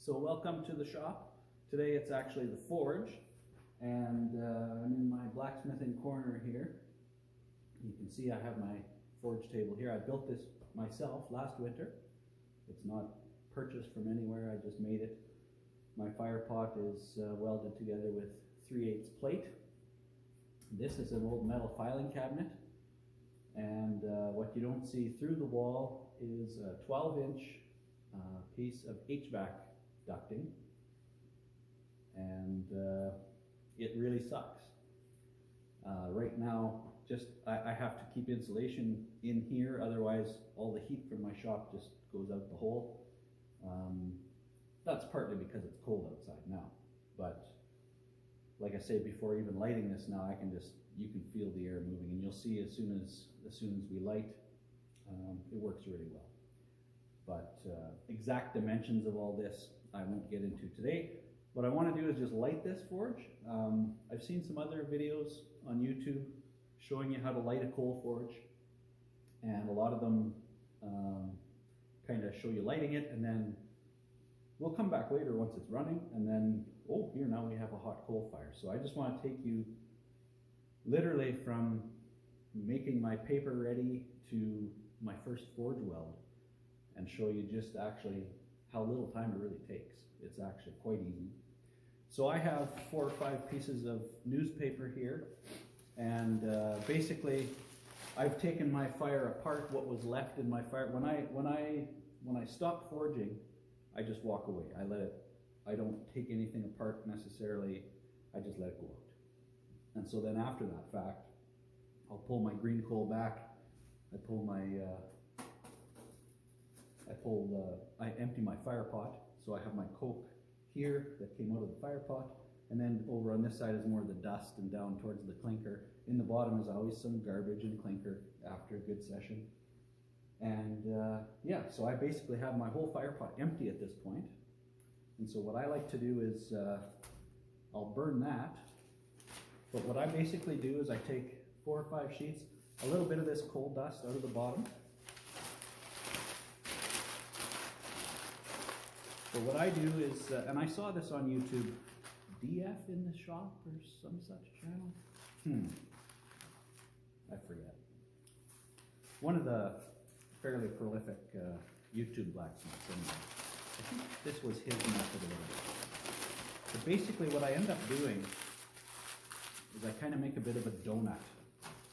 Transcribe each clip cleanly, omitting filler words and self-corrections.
So welcome to the shop. Today it's actually the forge, and I'm in my blacksmithing corner here. You can see I have my forge table here. I built this myself last winter. It's not purchased from anywhere, I just made it. My fire pot is welded together with 3/8 plate. This is an old metal filing cabinet, and what you don't see through the wall is a 12-inch piece of HVAC ducting, and it really sucks. Right now, I have to keep insulation in here, otherwise all the heat from my shop just goes out the hole. That's partly because it's cold outside now, but like I say, before even lighting this now, you can feel the air moving, and you'll see as soon as we light, it works really well. But exact dimensions of all this I won't get into today. What I want to do is just light this forge. I've seen some other videos on YouTube showing you how to light a coal forge, and a lot of them kind of show you lighting it, and then we'll come back later once it's running, and then, oh, here now we have a hot coal fire. So I just want to take you literally from making my paper ready to my first forge weld and show you just actually how little time it really takes. It's actually quite easy. So I have 4 or 5 pieces of newspaper here, and basically I've taken my fire apart, what was left in my fire. When I stop forging, I just walk away. I don't take anything apart necessarily, I just let it go out. And so then after that fact, I'll pull my green coal back, I empty my fire pot, so I have my coke here that came out of the fire pot, and then over on this side is more of the dust and down towards the clinker. In the bottom is always some garbage and clinker after a good session. And yeah, so I basically have my whole fire pot empty at this point. And so what I like to do is I'll burn that. But what I basically do is I take 4 or 5 sheets, a little bit of this coal dust out of the bottom. So what I do is, and I saw this on YouTube, DF in the shop or some such channel? I forget. One of the fairly prolific YouTube blacksmiths, anyway. I think this was his method of it. So basically what I end up doing is I kind of make a bit of a donut,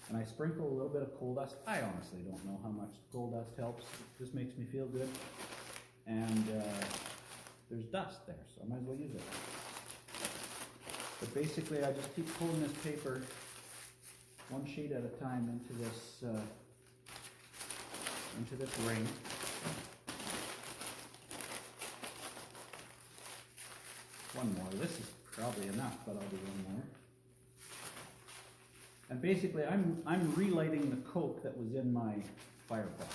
and I sprinkle a little bit of coal dust. I honestly don't know how much coal dust helps. It just makes me feel good. And there's dust there, so I might as well use it. But basically I just keep pulling this paper 1 sheet at a time into this ring. One more. This is probably enough, but I'll do one more. And basically I'm relighting the coke that was in my fire pot.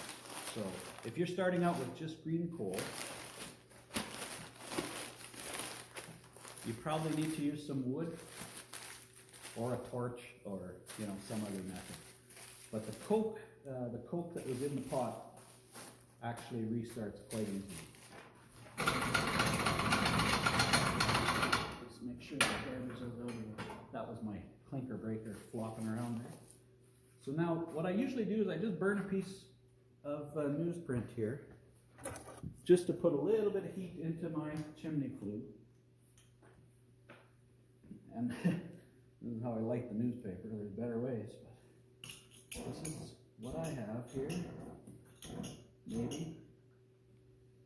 So if you're starting out with just green coal, you probably need to use some wood or a torch or some other method. But the coke that was in the pot actually restarts quite easily. Just make sure the garbage is out of there. That was my clinker breaker flopping around there. So now what I usually do is I just burn a piece of newsprint here, just to put a little bit of heat into my chimney flue. And this is how I light the newspaper. There's better ways, but this is what I have here. Maybe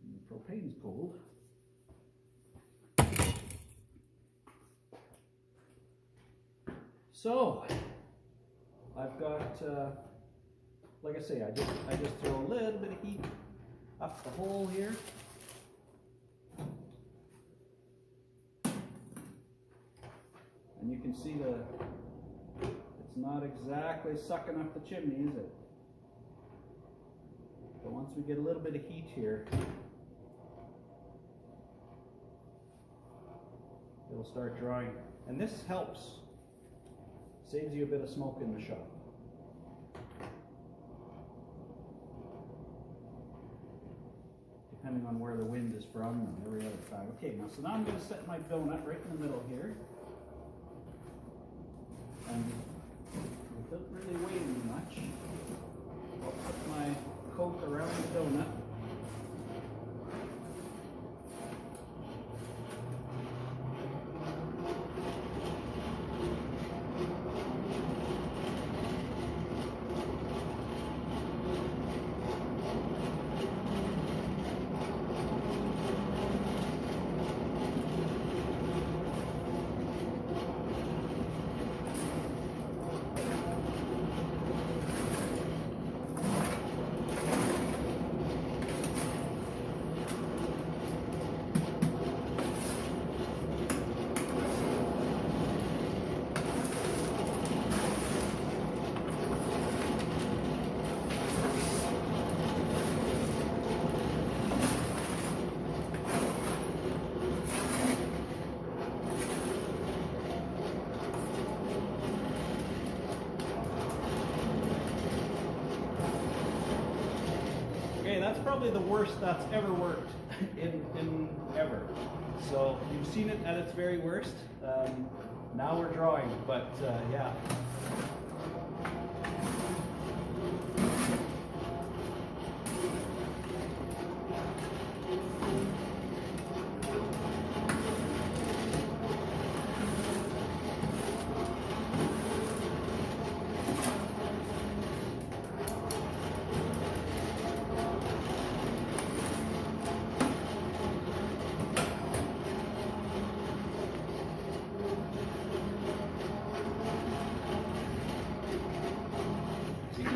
the propane's cold. So I've got, like I say, I just throw a little bit of heat up the hole here. And you can see it's not exactly sucking up the chimney, is it? But once we get a little bit of heat here, it'll start drawing. And this helps, saves you a bit of smoke in the shop. depending on where the wind is from and every other time. Okay, so now I'm going to set my donut right in the middle here. And without really weighing much, I'll put my coat around the donut. That's probably the worst that's ever worked in ever. So you've seen it at its very worst. Now we're drawing, but yeah.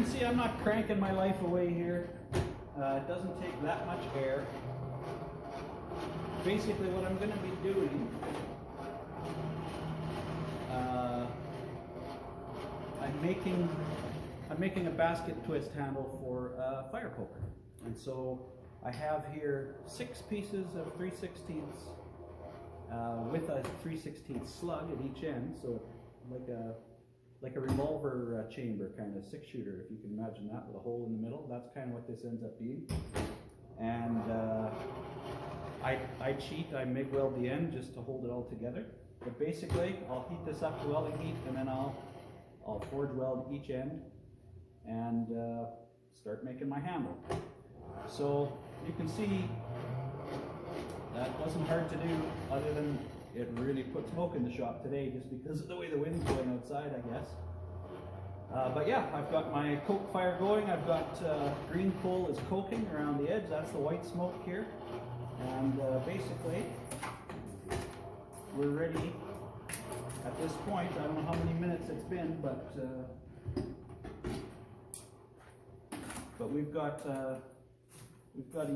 See, I'm not cranking my life away here. It doesn't take that much air. Basically what I'm going to be doing, I'm making a basket twist handle for a fire poker. And so I have here 6 pieces of 3/16 with a 3/16 slug at each end, so like a revolver chamber, kind of 6-shooter, if you can imagine that, with a hole in the middle. That's kind of what this ends up being. And I cheat, I MIG weld the end just to hold it all together. But basically, I'll heat this up to welding heat, and then I'll forge weld each end and start making my handle. So you can see that wasn't hard to do, other than it really put smoke in the shop today just because of the way the wind's going outside, I guess. But yeah, I've got my coke fire going. I've got green coal is coking around the edge. That's the white smoke here. And basically, we're ready at this point. I don't know how many minutes it's been, but we've got a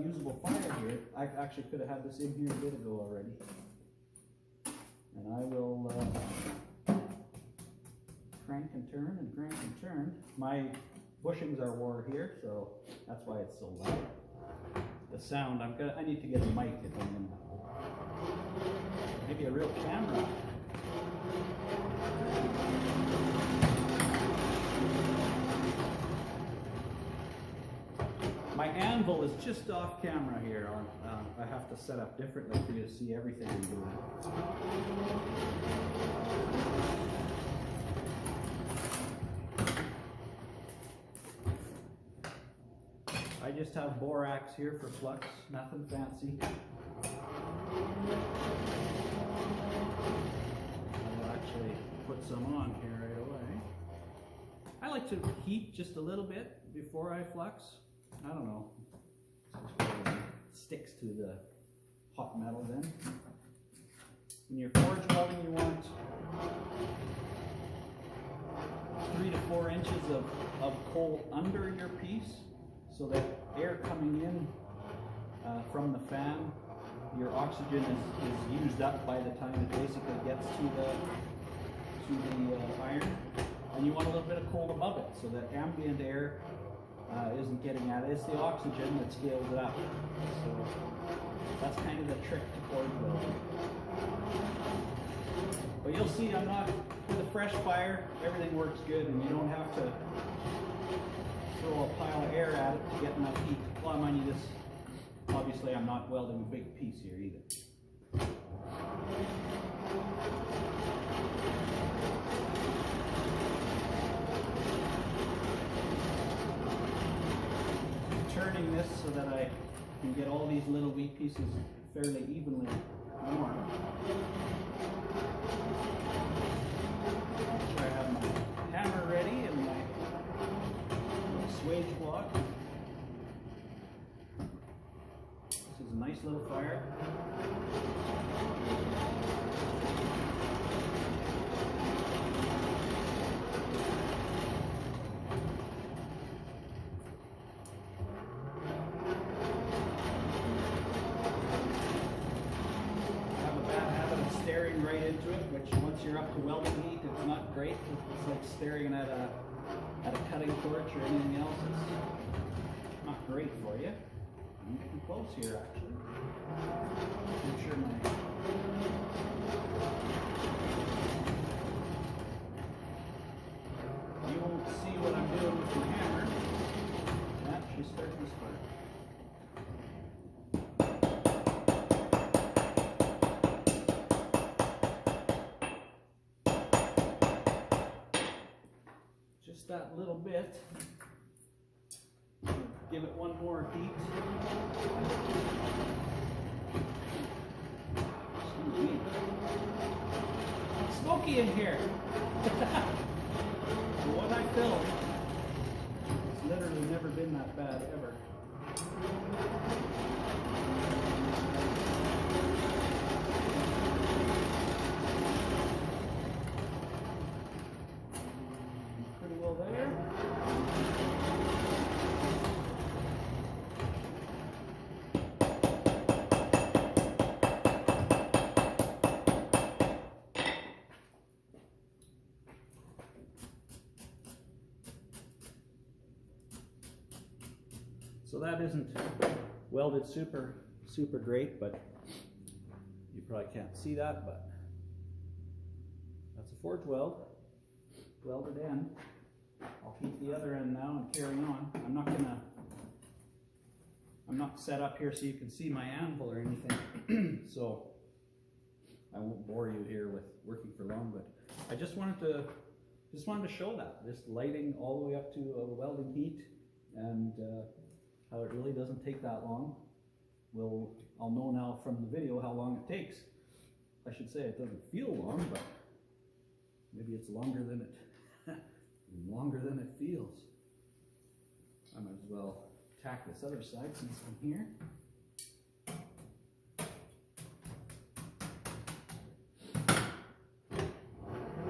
usable fire here. I actually could have had this in here a bit ago already. And I will crank and turn and crank and turn. My bushings are wore here, so that's why it's so loud. The sound, I need to get a mic if I'm gonna, maybe a real camera. My anvil is just off camera here. I have to set up differently for you to see everything I'm doing. I just have borax here for flux, nothing fancy. I'll actually put some on here right away. I like to heat just a little bit before I flux. I don't know. It sticks to the hot metal then. When you're forge welding, you want 3 to 4 inches of coal under your piece, so that air coming in from the fan, your oxygen is used up by the time it basically gets to the iron. And you want a little bit of coal above it, so that ambient air isn't getting at it. It's the oxygen that scales it up. So that's kind of the trick to forge welding. But you'll see, I'm not, with a fresh fire, everything works good, and you don't have to throw a pile of air at it to get enough heat. Well, mind you, Obviously I'm not welding a big piece here either. Turning this so that I can get all these little wee pieces fairly evenly worn. Make sure I have my hammer ready and my swage block. This is a nice little fire. Staring right into it, which once you're up to welding heat, it's not great. It's like staring at a cutting torch or anything else. It's not great for you. I'm getting close here, actually. Make sure you won't see what I'm doing with my hammer. That she's starting to spark. Just that little bit. Give it one more heat. Excuse me. It's smoky in here. For what I filmed, it's literally never been that bad ever. There. So that isn't welded super great, but you probably can't see that, but that's a forge weld, welded end. I'll keep the other end now and carry on. I'm not set up here so you can see my anvil or anything, so I won't bore you here with working for long, but I just wanted to show that, this lighting all the way up to a welding heat, and how it really doesn't take that long. I'll know now from the video how long it takes. I should say it doesn't feel long, but maybe it's longer than it feels. I might as well tack this other side since I'm here.